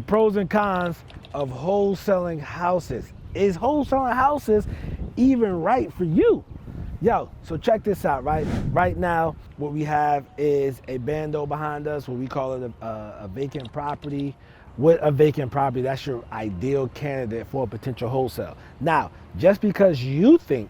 pros and cons of wholesaling houses. Is wholesaling houses even right for you? Yo, so check this out, right? Right now, what we have is a bando behind us, what we call it a vacant property. With a vacant property, that's your ideal candidate for a potential wholesale. Now, just because you think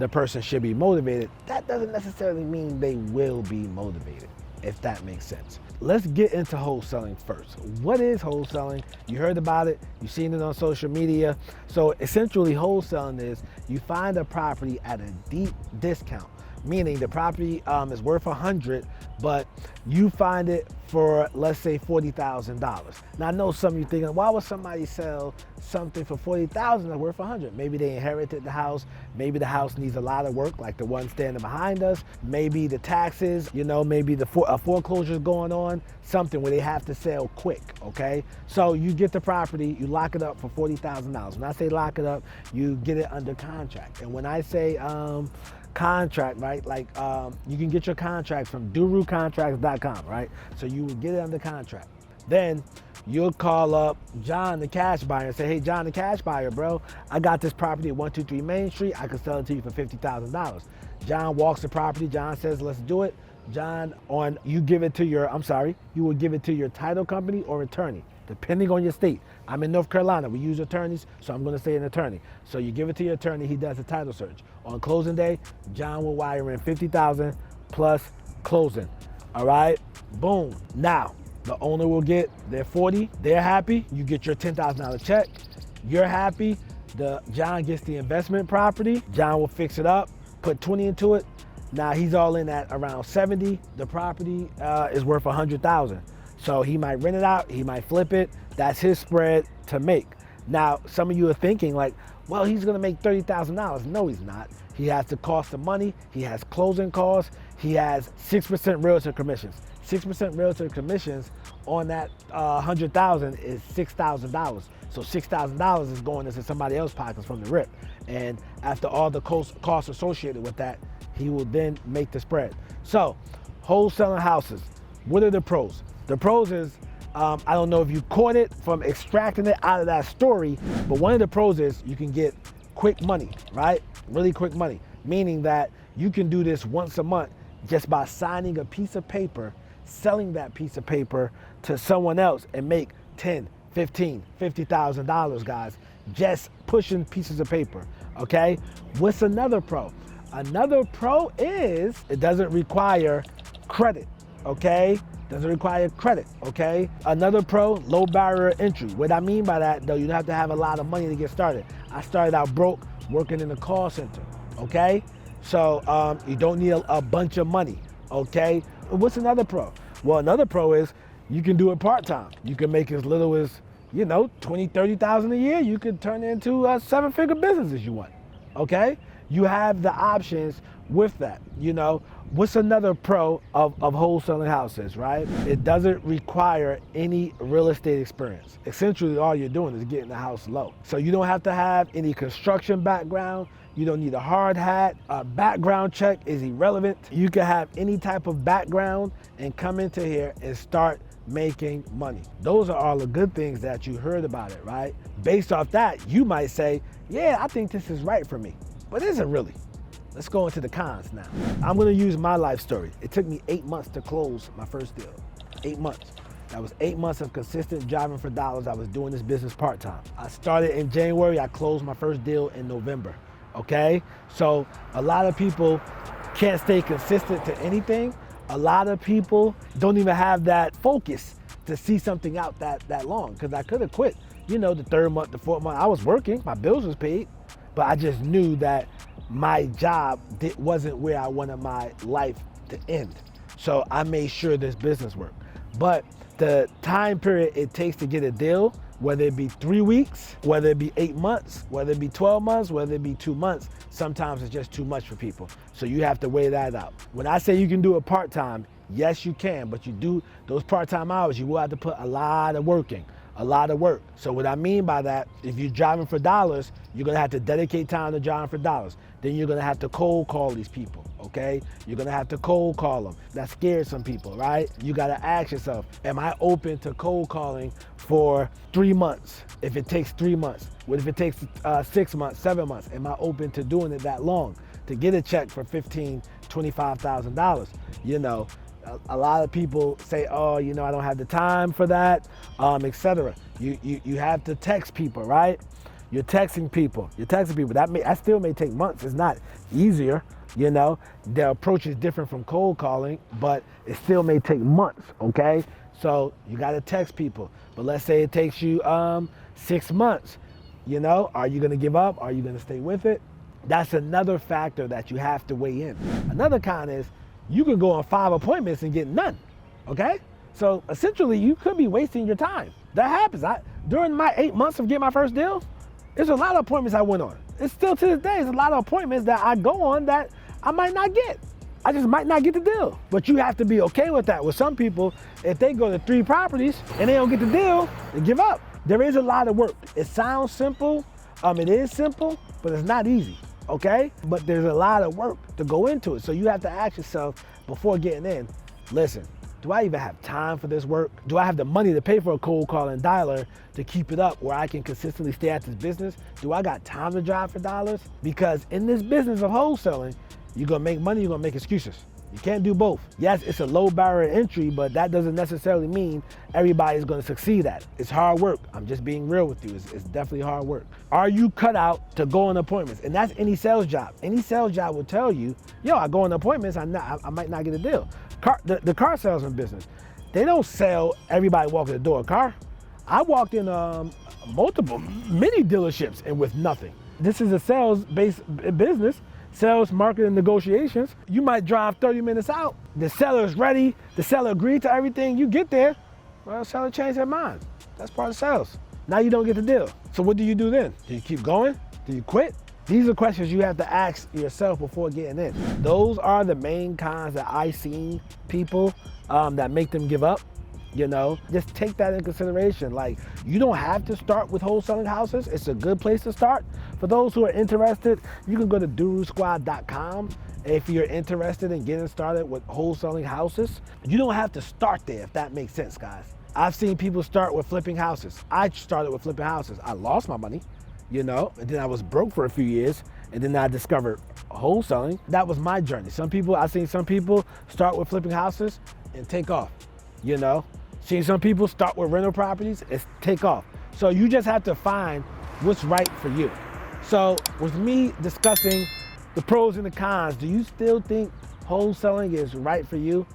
the person should be motivated, that doesn't necessarily mean they will be motivated, if that makes sense. Let's get into wholesaling first. What is wholesaling? You heard about it, you've seen it on social media. So essentially wholesaling is you find a property at a deep discount, meaning the property is worth 100, but you find it for, let's say, $40,000. Now I know some of you thinking, why would somebody sell something for $40,000 that's worth 100? Maybe they inherited the house, maybe the house needs a lot of work, like the one standing behind us, maybe the taxes, you know, maybe the foreclosure is going on, something where they have to sell quick, okay? So you get the property, you lock it up for $40,000. When I say lock it up, you get it under contract. And when I say contract, right? Like you can get your contract from DoruContracts.com, right? So you would get it under contract. Then you'll call up John, the cash buyer, and say, hey, John, the cash buyer, bro, I got this property at 123 Main Street. I can sell it to you for $50,000. John walks the property. John says, let's do it. John, you would give it to your title company or attorney, depending on your state. I'm in North Carolina, we use attorneys, so I'm gonna say an attorney. So you give it to your attorney, he does the title search. On closing day, John will wire in $50,000 plus closing, all right? Boom. Now, the owner will get their 40, they're happy, you get your $10,000 check, you're happy, John gets the investment property, John will fix it up, put 20 into it. Now he's all in at around 70, the property is worth 100,000. So he might rent it out, he might flip it, that's his spread to make. Now, some of you are thinking like, well, he's gonna make $30,000. No, he's not. He has the cost of money, he has closing costs, he has 6% realtor commissions. 6% realtor commissions on that 100,000 is $6,000. So $6,000 is going into somebody else's pockets from the rip. And after all the costs associated with that, he will then make the spread. So, wholesaling houses, what are the pros? The pros is, I don't know if you caught it from extracting it out of that story, but one of the pros is you can get quick money, right? Really quick money, meaning that you can do this once a month just by signing a piece of paper, selling that piece of paper to someone else and make $10, $15, $50,000, guys, just pushing pieces of paper, okay? What's another pro? Another pro is it doesn't require credit, okay? Doesn't require credit, okay? Another pro, low barrier entry. What I mean by that, though, you don't have to have a lot of money to get started. I started out broke working in a call center, okay? So you don't need a bunch of money, okay? What's another pro? Well, another pro is you can do it part-time. You can make as little as, you know, $20,000, $30,000 a year. You could turn it into a seven-figure business if you want, okay? You have the options with that, you know. What's another pro of wholesaling houses, right? It doesn't require any real estate experience. Essentially, all you're doing is getting the house low. So you don't have to have any construction background. You don't need a hard hat. A background check is irrelevant. You can have any type of background and come into here and start making money. Those are all the good things that you heard about it, right? Based off that, you might say, yeah, I think this is right for me. But is it really? Let's go into the cons now. I'm gonna use my life story. It took me 8 months to close my first deal. 8 months. That was 8 months of consistent driving for dollars. I was doing this business part-time. I started in January, I closed my first deal in November, okay? So a lot of people can't stay consistent to anything. A lot of people don't even have that focus to see something out that long, because I could have quit. You know, the third month, the fourth month, I was working, my bills was paid, but I just knew that my job wasn't where I wanted my life to end. So I made sure this business worked. But the time period it takes to get a deal, whether it be 3 weeks, whether it be 8 months, whether it be 12 months, whether it be 2 months, sometimes it's just too much for people. So you have to weigh that out. When I say you can do it part-time, yes, you can, but you do those part-time hours, you will have to put a lot of work in. A lot of work. So what I mean by that, if you're driving for dollars, you're gonna have to dedicate time to driving for dollars. Then you're gonna have to cold call these people, okay? You're gonna have to cold call them. That scares some people, right? You gotta ask yourself, am I open to cold calling for 3 months? If it takes 3 months, what if it takes 6 months, 7 months? Am I open to doing it that long to get a check for $15,000, $25,000? You know, a lot of people say, oh, you know, I don't have the time for that, etc. You have to text people, right? You're texting people. That still may take months. It's not easier, you know. The approach is different from cold calling, but it still may take months, okay? So you gotta text people. But let's say it takes you 6 months, you know, are you gonna give up? Are you gonna stay with it? That's another factor that you have to weigh in. Another con is you can go on 5 appointments and get none, okay? So essentially you could be wasting your time. That happens. During my 8 months of getting my first deal, there's a lot of appointments I went on. It's still to this day, there's a lot of appointments that I go on that I might not get. I just might not get the deal. But you have to be okay with that. With some people, if they go to 3 properties and they don't get the deal, they give up. There is a lot of work. It sounds simple, it is simple, but it's not easy, okay? But there's a lot of work to go into it. So you have to ask yourself before getting in, listen, do I even have time for this work? Do I have the money to pay for a cold calling dialer to keep it up where I can consistently stay at this business? Do I got time to drive for dollars? Because in this business of wholesaling, you're gonna make money, you're gonna make excuses. You can't do both. Yes, it's a low barrier to entry, but that doesn't necessarily mean everybody's gonna succeed at it. It's hard work. I'm just being real with you. It's definitely hard work. Are you cut out to go on appointments? And that's any sales job. Any sales job will tell you, yo, I go on appointments, I might not get a deal. The car salesman business, they don't sell everybody walking the door a car. I walked in many dealerships and with nothing. This is a sales-based business, sales, marketing, negotiations. You might drive 30 minutes out. The seller's ready. The seller agreed to everything. You get there, well, the seller changed their mind. That's part of sales. Now you don't get the deal. So what do you do then? Do you keep going? Do you quit? These are questions you have to ask yourself before getting in. Those are the main cons that I see people that make them give up. You know, just take that in consideration. Like, you don't have to start with wholesaling houses. It's a good place to start. For those who are interested, you can go to durusquad.com if you're interested in getting started with wholesaling houses. You don't have to start there, if that makes sense, guys. I've seen people start with flipping houses. I started with flipping houses. I lost my money, you know, and then I was broke for a few years, and then I discovered wholesaling. That was my journey. I've seen some people start with flipping houses and take off, you know. Seen some people start with rental properties and take off. So you just have to find what's right for you. So with me discussing the pros and the cons, do you still think wholesaling is right for you?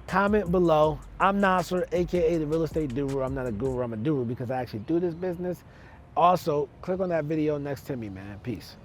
Comment below. I'm Nasser, AKA the Real Estate Doru. I'm not a guru, I'm a doer because I actually do this business. Also, click on that video next to me, man. Peace.